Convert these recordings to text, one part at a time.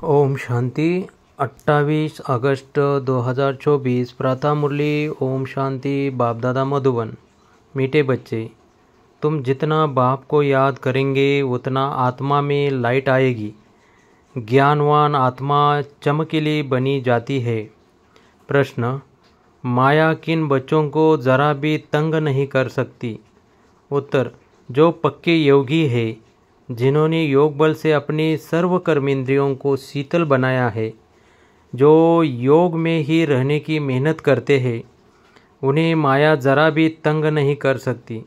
ओम शांति। 28 अगस्त 2024 प्रातः मुरली। ओम शांति। बाप दादा मधुबन। मीठे बच्चे, तुम जितना बाप को याद करेंगे उतना आत्मा में लाइट आएगी। ज्ञानवान आत्मा चमकीली बनी जाती है। प्रश्न, माया किन बच्चों को ज़रा भी तंग नहीं कर सकती? उत्तर, जो पक्के योगी है, जिन्होंने योग बल से अपनी सर्व कर्मेंद्रियों को शीतल बनाया है, जो योग में ही रहने की मेहनत करते हैं, उन्हें माया ज़रा भी तंग नहीं कर सकती।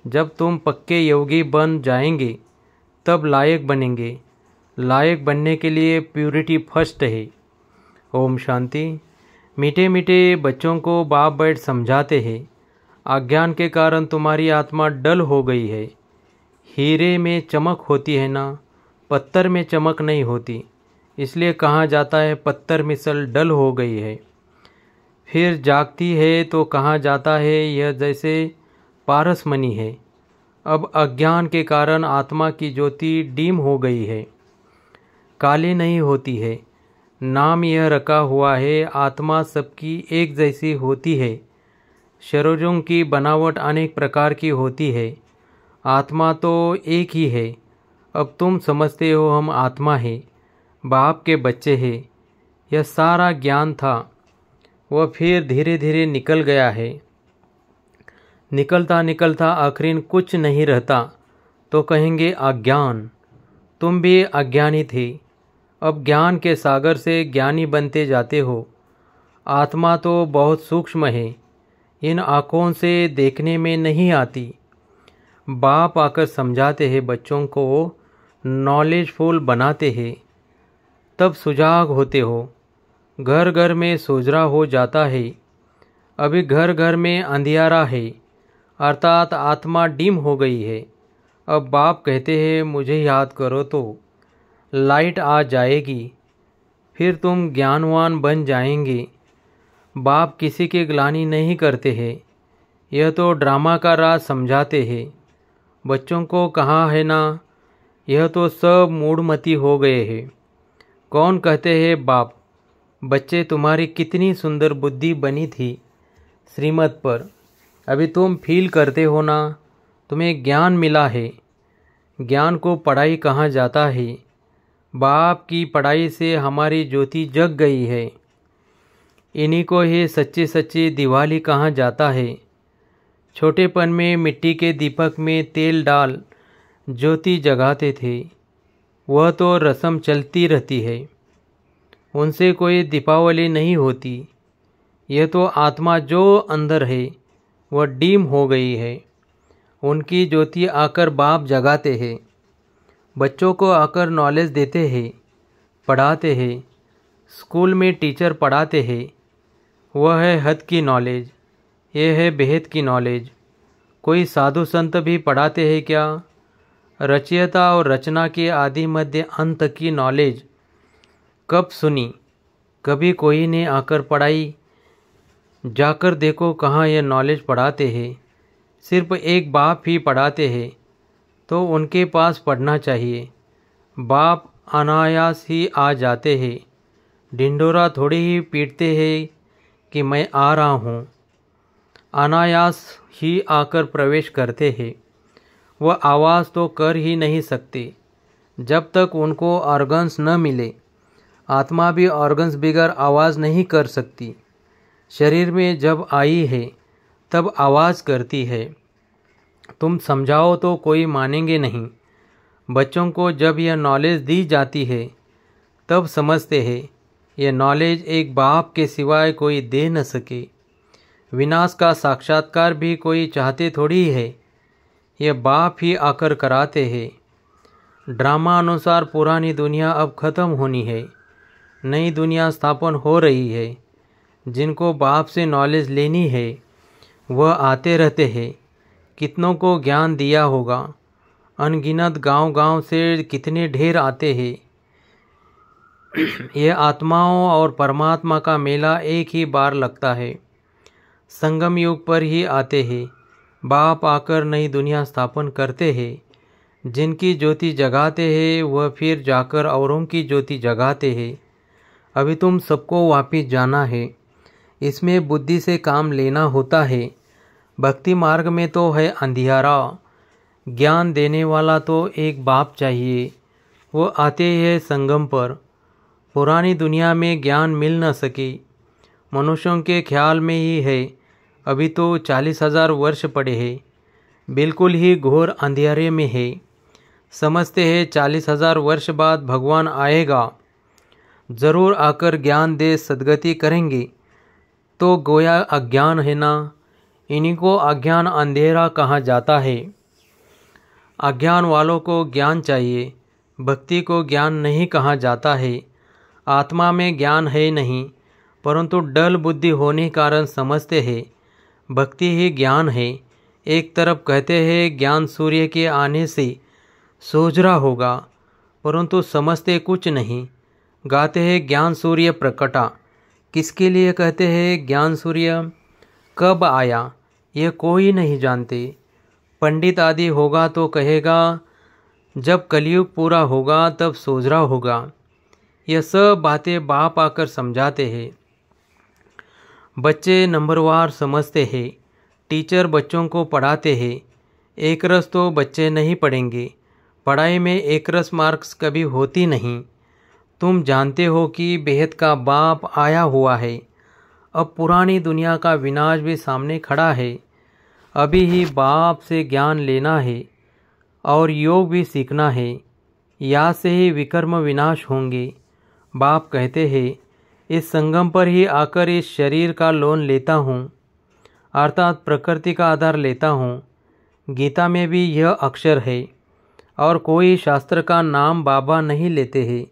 जब तुम पक्के योगी बन जाएंगे तब लायक बनेंगे। लायक बनने के लिए प्यूरिटी फर्स्ट है। ओम शांति। मीठे मीठे बच्चों को बाप बैठ समझाते हैं, अज्ञान के कारण तुम्हारी आत्मा डल हो गई है। हीरे में चमक होती है ना, पत्थर में चमक नहीं होती। इसलिए कहा जाता है पत्थर मिसल डल हो गई है। फिर जागती है तो कहा जाता है यह जैसे पारसमणि है। अब अज्ञान के कारण आत्मा की ज्योति डीम हो गई है, काली नहीं होती है। नाम यह रखा हुआ है, आत्मा सबकी एक जैसी होती है। शरीरों की बनावट अनेक प्रकार की होती है, आत्मा तो एक ही है। अब तुम समझते हो हम आत्मा है, बाप के बच्चे हैं। यह सारा ज्ञान था, वह फिर धीरे धीरे निकल गया है। निकलता निकलता आखिर कुछ नहीं रहता तो कहेंगे अज्ञान। तुम भी अज्ञानी थे, अब ज्ञान के सागर से ज्ञानी बनते जाते हो। आत्मा तो बहुत सूक्ष्म है, इन आँखों से देखने में नहीं आती। बाप आकर समझाते हैं, बच्चों को नॉलेजफुल बनाते हैं, तब सुजाग होते हो। घर घर में सोजरा हो जाता है। अभी घर घर में अंधियारा है, अर्थात आत्मा डिम हो गई है। अब बाप कहते हैं मुझे याद करो तो लाइट आ जाएगी, फिर तुम ज्ञानवान बन जाएंगे। बाप किसी की ग्लानि नहीं करते हैं, यह तो ड्रामा का राज समझाते हैं। बच्चों को कहा है ना, यह तो सब मूढ़मती हो गए हैं। कौन कहते हैं बाप, बच्चे तुम्हारी कितनी सुंदर बुद्धि बनी थी श्रीमत पर। अभी तुम फील करते हो ना, तुम्हें ज्ञान मिला है। ज्ञान को पढ़ाई कहा जाता है। बाप की पढ़ाई से हमारी ज्योति जग गई है। इन्हीं को ही सच्ची सच्ची दिवाली कहा जाता है। छोटेपन में मिट्टी के दीपक में तेल डाल ज्योति जगाते थे, वह तो रस्म चलती रहती है, उनसे कोई दीपावली नहीं होती। यह तो आत्मा जो अंदर है वह डीम हो गई है, उनकी ज्योति आकर बाप जगाते हैं। बच्चों को आकर नॉलेज देते हैं, पढ़ाते हैं। स्कूल में टीचर पढ़ाते हैं, वह है हद की नॉलेज, यह है बेहद की नॉलेज। कोई साधु संत भी पढ़ाते हैं क्या? रचयिता और रचना के आदि मध्य अंत की नॉलेज कब सुनी? कभी कोई ने आकर पढ़ाई? जाकर देखो कहाँ यह नॉलेज पढ़ाते हैं। सिर्फ एक बाप ही पढ़ाते हैं, तो उनके पास पढ़ना चाहिए। बाप अनायास ही आ जाते हैं, ढिंढोरा थोड़ी ही पीटते हैं कि मैं आ रहा हूँ। अनायास ही आकर प्रवेश करते हैं। वह आवाज़ तो कर ही नहीं सकते जब तक उनको ऑर्गन्स न मिले। आत्मा भी ऑर्गन्स बगैर आवाज़ नहीं कर सकती। शरीर में जब आई है तब आवाज़ करती है। तुम समझाओ तो कोई मानेंगे नहीं। बच्चों को जब यह नॉलेज दी जाती है तब समझते हैं यह नॉलेज एक बाप के सिवाय कोई दे न सके। विनाश का साक्षात्कार भी कोई चाहते थोड़ी है, यह बाप ही आकर कराते हैं। ड्रामा अनुसार पुरानी दुनिया अब खत्म होनी है, नई दुनिया स्थापन हो रही है। जिनको बाप से नॉलेज लेनी है वह आते रहते हैं। कितनों को ज्ञान दिया होगा, अनगिनत गांव-गांव से कितने ढेर आते हैं। यह आत्माओं और परमात्मा का मेला एक ही बार लगता है, संगम युग पर ही आते हैं। बाप आकर नई दुनिया स्थापन करते हैं। जिनकी ज्योति जगाते हैं वह फिर जाकर औरों की ज्योति जगाते हैं। अभी तुम सबको वापिस जाना है। इसमें बुद्धि से काम लेना होता है। भक्ति मार्ग में तो है अंधियारा। ज्ञान देने वाला तो एक बाप चाहिए। वो आते ही है संगम पर। पुरानी दुनिया में ज्ञान मिल न सके, मनुष्यों के ख्याल में ही है। अभी तो 40,000 वर्ष पड़े हैं, बिल्कुल ही घोर अंधेरे में है। समझते हैं 40,000 वर्ष बाद भगवान आएगा, ज़रूर आकर ज्ञान दे सद्गति करेंगे। तो गोया अज्ञान है ना, इन्हीं को अज्ञान अंधेरा कहा जाता है। अज्ञान वालों को ज्ञान चाहिए, भक्ति को ज्ञान नहीं कहा जाता है। आत्मा में ज्ञान है नहीं, परंतु डल बुद्धि होने कारण समझते हैं भक्ति ही ज्ञान है। एक तरफ कहते हैं ज्ञान सूर्य के आने से सोझरा होगा, परंतु समझते कुछ नहीं। गाते हैं ज्ञान सूर्य प्रकटा, किसके लिए कहते हैं ज्ञान सूर्य? कब आया ये कोई नहीं जानते। पंडित आदि होगा तो कहेगा जब कलयुग पूरा होगा तब सोझरा होगा। यह सब बातें बाप आकर समझाते हैं। बच्चे नंबरवार समझते हैं। टीचर बच्चों को पढ़ाते हैं। एक रस तो बच्चे नहीं पढ़ेंगे। पढ़ाई में एक रस मार्क्स कभी होती नहीं। तुम जानते हो कि बेहद का बाप आया हुआ है। अब पुरानी दुनिया का विनाश भी सामने खड़ा है। अभी ही बाप से ज्ञान लेना है और योग भी सीखना है। या से ही विकर्म विनाश होंगे। बाप कहते हैं इस संगम पर ही आकर इस शरीर का लोन लेता हूँ, अर्थात प्रकृति का आधार लेता हूँ। गीता में भी यह अक्षर है और कोई शास्त्र का नाम बाबा नहीं लेते हैं।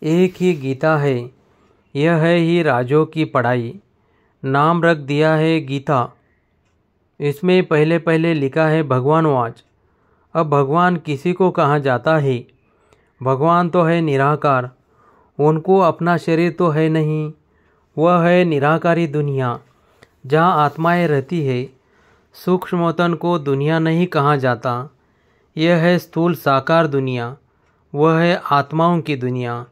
एक ही गीता है, यह है ही राजों की पढ़ाई। नाम रख दिया है गीता। इसमें पहले पहले लिखा है भगवानवाच। अब भगवान किसी को कहा जाता है? भगवान तो है निराकार, उनको अपना शरीर तो है नहीं। वह है निराकारी दुनिया जहाँ आत्माएं रहती है। सूक्ष्मतन को दुनिया नहीं कहा जाता। यह है स्थूल साकार दुनिया, वह है आत्माओं की दुनिया।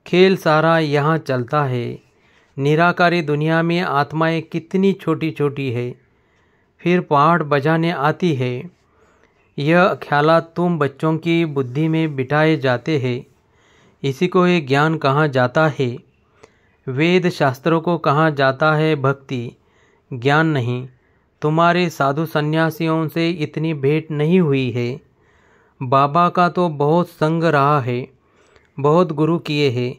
खेल सारा यहाँ चलता है। निराकारी दुनिया में आत्माएं कितनी छोटी छोटी है, फिर पहाड़ बजाने आती है। यह ख्यालात तुम बच्चों की बुद्धि में बिठाए जाते हैं। इसी को ही ज्ञान कहा जाता है। वेद शास्त्रों को कहा जाता है भक्ति, ज्ञान नहीं। तुम्हारे साधु सन्यासियों से इतनी भेंट नहीं हुई है। बाबा का तो बहुत संग रहा है, बहुत गुरु किए हैं।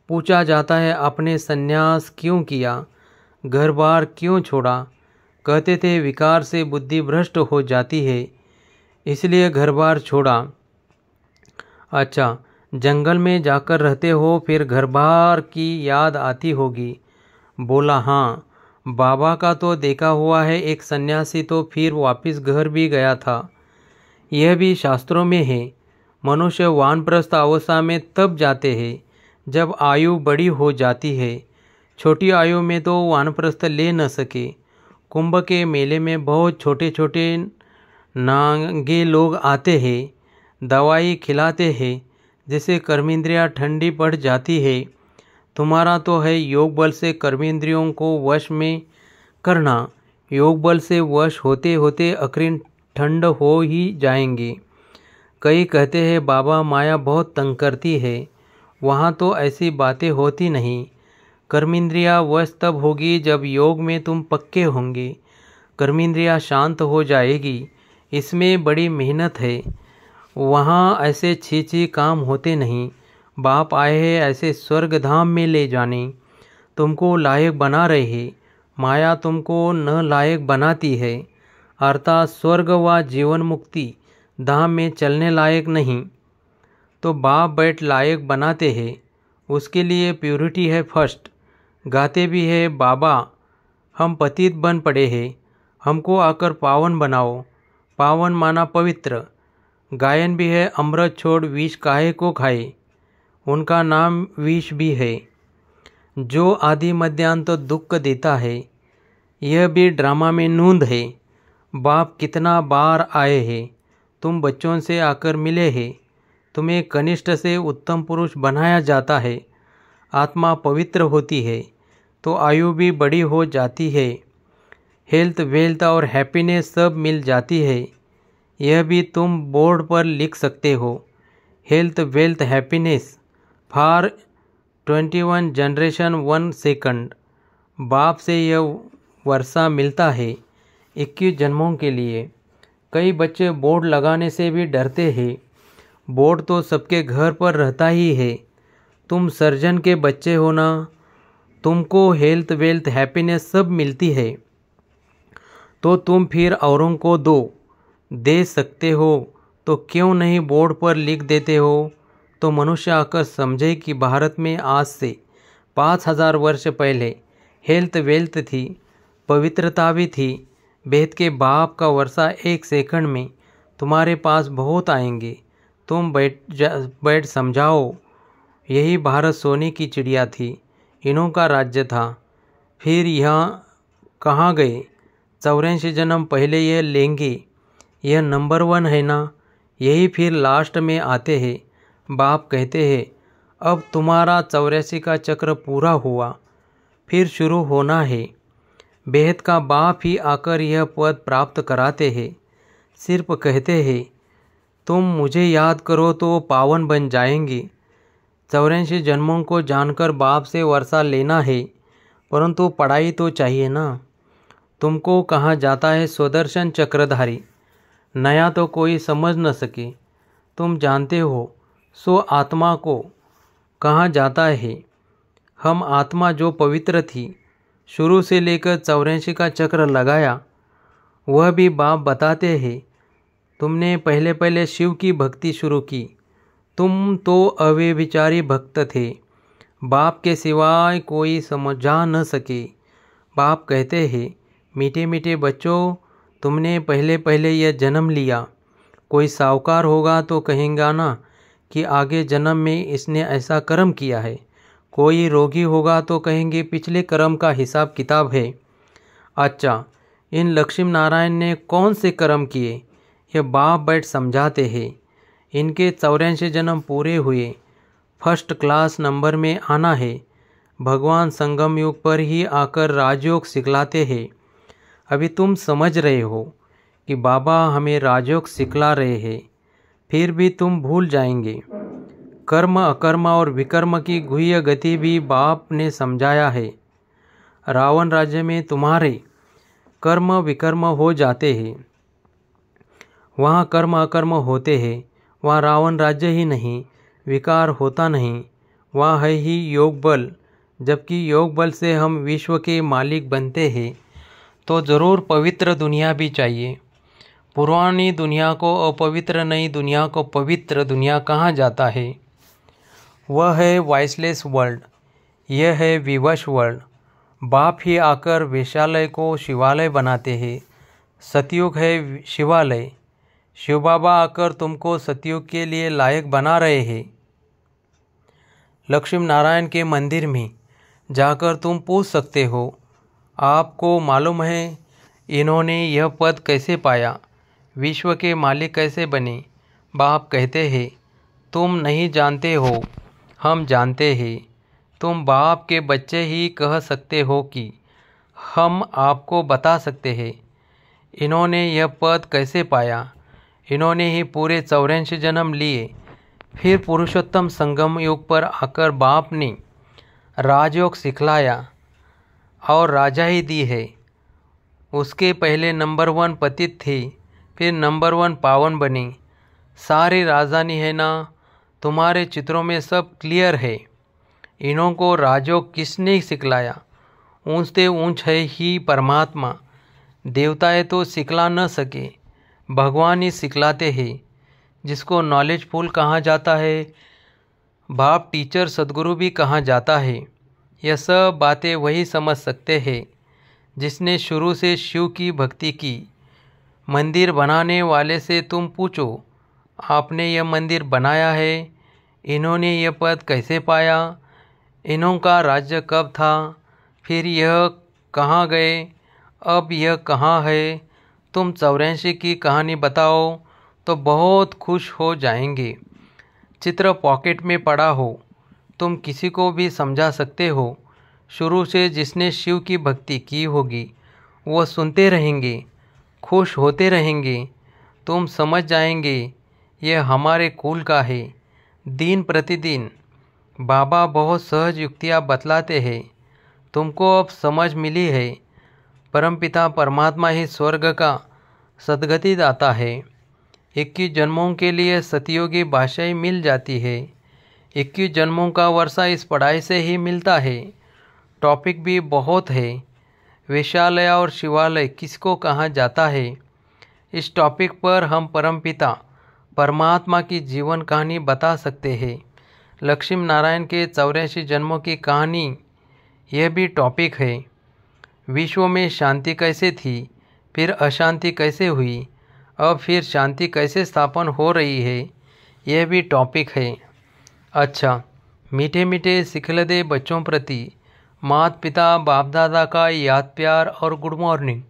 पूछा जाता है आपने सन्यास क्यों किया, घर बार क्यों छोड़ा? कहते थे विकार से बुद्धि भ्रष्ट हो जाती है, इसलिए घर बार छोड़ा। अच्छा, जंगल में जाकर रहते हो फिर घर बार की याद आती होगी। बोला हाँ, बाबा का तो देखा हुआ है। एक सन्यासी तो फिर वापस घर भी गया था। यह भी शास्त्रों में है। मनुष्य वानप्रस्थ अवस्था में तब जाते हैं जब आयु बड़ी हो जाती है। छोटी आयु में तो वानप्रस्थ ले न सके। कुंभ के मेले में बहुत छोटे छोटे नांगे लोग आते हैं, दवाई खिलाते हैं, जिससे कर्मेंद्रियाँ ठंडी पड़ जाती है। तुम्हारा तो है योग बल से कर्मेंद्रियों को वश में करना। योग बल से वश होते होते अक्रिन ठंड हो ही जाएंगे। कई कहते हैं बाबा माया बहुत तंग करती है। वहाँ तो ऐसी बातें होती नहीं। कर्मेंद्रियाँ वश तब होगी जब योग में तुम पक्के होंगे। कर्मेंद्रियाँ शांत हो जाएगी। इसमें बड़ी मेहनत है। वहाँ ऐसे छी काम होते नहीं। बाप आए हैं ऐसे स्वर्ग धाम में ले जाने। तुमको लायक बना रहे हैं। माया तुमको न लायक बनाती है, अर्थात स्वर्ग व जीवन मुक्ति धाम में चलने लायक नहीं। तो बाप बैठ लायक बनाते हैं। उसके लिए प्योरिटी है फर्स्ट। गाते भी है बाबा हम पतित बन पड़े हैं, हमको आकर पावन बनाओ। पावन माना पवित्र। गायन भी है अमृत छोड़ विष काहे को खाए। उनका नाम विष भी है। जो आदि मध्यांत दुख देता है, यह भी ड्रामा में नूंद है। बाप कितना बार आए हैं, तुम बच्चों से आकर मिले हैं। तुम्हें कनिष्ठ से उत्तम पुरुष बनाया जाता है। आत्मा पवित्र होती है तो आयु भी बड़ी हो जाती है। हेल्थ, वेल्थ और हैप्पीनेस सब मिल जाती है। यह भी तुम बोर्ड पर लिख सकते हो। Health, wealth, happiness for 21 generation 1 second. बाप से यह वर्षा मिलता है 21 जन्मों के लिए। कई बच्चे बोर्ड लगाने से भी डरते हैं। बोर्ड तो सबके घर पर रहता ही है। तुम सर्जन के बच्चे हो ना, तुमको हेल्थ, वेल्थ, हैप्पीनेस सब मिलती है तो तुम फिर औरों को दे सकते हो तो क्यों नहीं बोर्ड पर लिख देते हो। तो मनुष्य आकर समझे कि भारत में आज से 5000 वर्ष पहले हेल्थ, वेल्थ थी, पवित्रता भी थी। वेद के बाप का वर्षा 1 सेकंड में तुम्हारे पास बहुत आएंगे। तुम बैठ समझाओ। यही भारत सोने की चिड़िया थी, इन्हों का राज्य था। फिर यहाँ कहाँ गए? 84 जन्म पहले यह लेंगे। यह नंबर 1 है ना, यही फिर लास्ट में आते हैं। बाप कहते हैं अब तुम्हारा 84 का चक्र पूरा हुआ, फिर शुरू होना है। बेहद का बाप ही आकर यह पद प्राप्त कराते हैं। सिर्फ कहते हैं तुम मुझे याद करो तो पावन बन जाएंगे। 84 जन्मों को जानकर बाप से वर्षा लेना है, परंतु पढ़ाई तो चाहिए ना। तुमको कहाँ जाता है स्वदर्शन चक्रधारी, नया तो कोई समझ न सके। तुम जानते हो सो आत्मा को कहाँ जाता है। हम आत्मा जो पवित्र थी, शुरू से लेकर 84 का चक्र लगाया, वह भी बाप बताते हैं। तुमने पहले पहले शिव की भक्ति शुरू की। तुम तो अव्यभिचारी भक्त थे, बाप के सिवाय कोई समझा न सके। बाप कहते हैं मीठे मीठे बच्चों, तुमने पहले पहले यह जन्म लिया। कोई साहूकार होगा तो कहेगा ना कि आगे जन्म में इसने ऐसा कर्म किया है। कोई रोगी होगा तो कहेंगे पिछले कर्म का हिसाब किताब है। अच्छा, इन लक्ष्मी नारायण ने कौन से कर्म किए, यह बाप बैठ समझाते हैं। इनके 84 जन्म पूरे हुए, फर्स्ट क्लास नंबर में आना है। भगवान संगम युग पर ही आकर राजयोग सिखलाते हैं। अभी तुम समझ रहे हो कि बाबा हमें राजयोग सिखला रहे हैं, फिर भी तुम भूल जाएंगे। कर्म, अकर्म और विकर्म की गुह्य गति भी बाप ने समझाया है। रावण राज्य में तुम्हारे कर्म विकर्म हो जाते हैं, वहाँ कर्म अकर्म होते हैं। वहाँ रावण राज्य ही नहीं, विकार होता नहीं, वहाँ है ही योग बल। जबकि योग बल से हम विश्व के मालिक बनते हैं तो ज़रूर पवित्र दुनिया भी चाहिए। पुरानी दुनिया को अपवित्र, नई दुनिया को पवित्र दुनिया कहाँ जाता है। वह है वॉइसलेस वर्ल्ड, यह है विवश वर्ल्ड। बाप ही आकर वेश्यालय को शिवालय बनाते हैं। सतयुग है शिवालय। शिव बाबा आकर तुमको सतयुग के लिए लायक बना रहे हैं। लक्ष्मी नारायण के मंदिर में जाकर तुम पूछ सकते हो, आपको मालूम है इन्होंने यह पद कैसे पाया, विश्व के मालिक कैसे बने। बाप कहते हैं तुम नहीं जानते हो, हम जानते हैं। तुम बाप के बच्चे ही कह सकते हो कि हम आपको बता सकते हैं इन्होंने यह पद कैसे पाया। इन्होंने ही पूरे 84 जन्म लिए। फिर पुरुषोत्तम संगम युग पर आकर बाप ने राजयोग सिखलाया और राजा ही दी है। उसके पहले नंबर 1 पतित थे, फिर नंबर 1 पावन बने। सारी राजधानी है ना, तुम्हारे चित्रों में सब क्लियर है। इन्हों को राजयोग किसने सिखलाया। ऊंचते ऊंच है ही परमात्मा, देवताएं तो सिखला न सके, भगवान ही सिखलाते हैं। जिसको नॉलेजफुल कहा जाता है, बाप टीचर सदगुरु भी कहा जाता है। यह सब बातें वही समझ सकते हैं जिसने शुरू से शिव की भक्ति की। मंदिर बनाने वाले से तुम पूछो, आपने यह मंदिर बनाया है, इन्होंने यह पद कैसे पाया, इन्हों का राज्य कब था, फिर यह कहाँ गए, अब यह कहाँ है। तुम 84 की कहानी बताओ तो बहुत खुश हो जाएंगे। चित्र पॉकेट में पड़ा हो, तुम किसी को भी समझा सकते हो। शुरू से जिसने शिव की भक्ति की होगी वो सुनते रहेंगे, खुश होते रहेंगे। तुम समझ जाएंगे ये हमारे कुल का है। दिन प्रतिदिन बाबा बहुत सहज युक्तियाँ बतलाते हैं। तुमको अब समझ मिली है, परमपिता परमात्मा ही स्वर्ग का सद्गति दाता है। 21 जन्मों के लिए सतयोगी भाषाएं मिल जाती है। 21 जन्मों का वर्षा इस पढ़ाई से ही मिलता है। टॉपिक भी बहुत है। वेश्यालय और शिवालय किसको कहा जाता है, इस टॉपिक पर हम परमपिता परमात्मा की जीवन कहानी बता सकते हैं। लक्ष्मी नारायण के 84 जन्मों की कहानी, यह भी टॉपिक है। विश्व में शांति कैसे थी, फिर अशांति कैसे हुई, अब फिर शांति कैसे स्थापन हो रही है, यह भी टॉपिक है। अच्छा, मीठे मीठे सिखलदे बच्चों प्रति माता पिता बाप दादा का याद प्यार और गुड मॉर्निंग।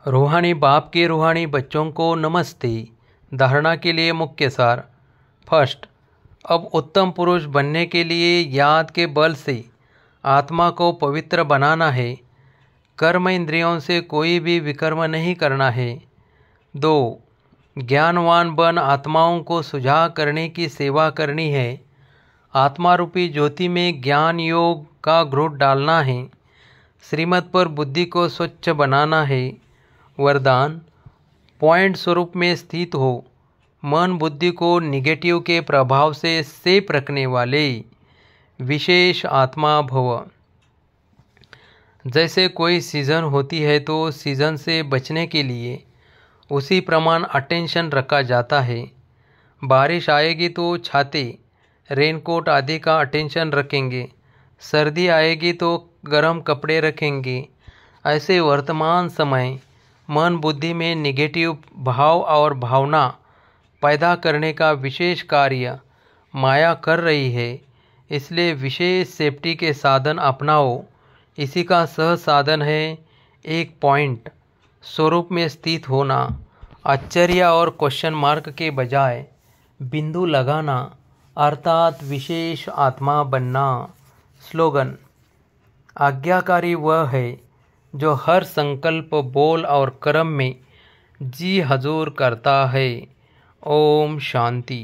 रूहानी बाप के रूहानी बच्चों को नमस्ते। धारणा के लिए मुख्य सार। फर्स्ट, अब उत्तम पुरुष बनने के लिए याद के बल से आत्मा को पवित्र बनाना है। कर्म इंद्रियों से कोई भी विकर्म नहीं करना है। 2, ज्ञानवान बन आत्माओं को सुझाव करने की सेवा करनी है। आत्मा रूपी ज्योति में ज्ञान योग का घृत डालना है। श्रीमत पर बुद्धि को स्वच्छ बनाना है। वरदान, पॉइंट स्वरूप में स्थित हो, मन बुद्धि को निगेटिव के प्रभाव से सेफ रखने वाले विशेष आत्मा भव। जैसे कोई सीज़न होती है तो सीज़न से बचने के लिए उसी प्रमाण अटेंशन रखा जाता है। बारिश आएगी तो छाते, रेनकोट आदि का अटेंशन रखेंगे। सर्दी आएगी तो गर्म कपड़े रखेंगे। ऐसे वर्तमान समय मन बुद्धि में निगेटिव भाव और भावना पैदा करने का विशेष कार्य माया कर रही है। इसलिए विशेष सेफ्टी के साधन अपनाओ। इसी का सह साधन है एक पॉइंट स्वरूप में स्थित होना। आश्चर्य और क्वेश्चन मार्क के बजाय बिंदु लगाना, अर्थात विशेष आत्मा बनना। स्लोगन, आज्ञाकारी वह है जो हर संकल्प बोल और कर्म में जी हजूर करता है। ओम शांति।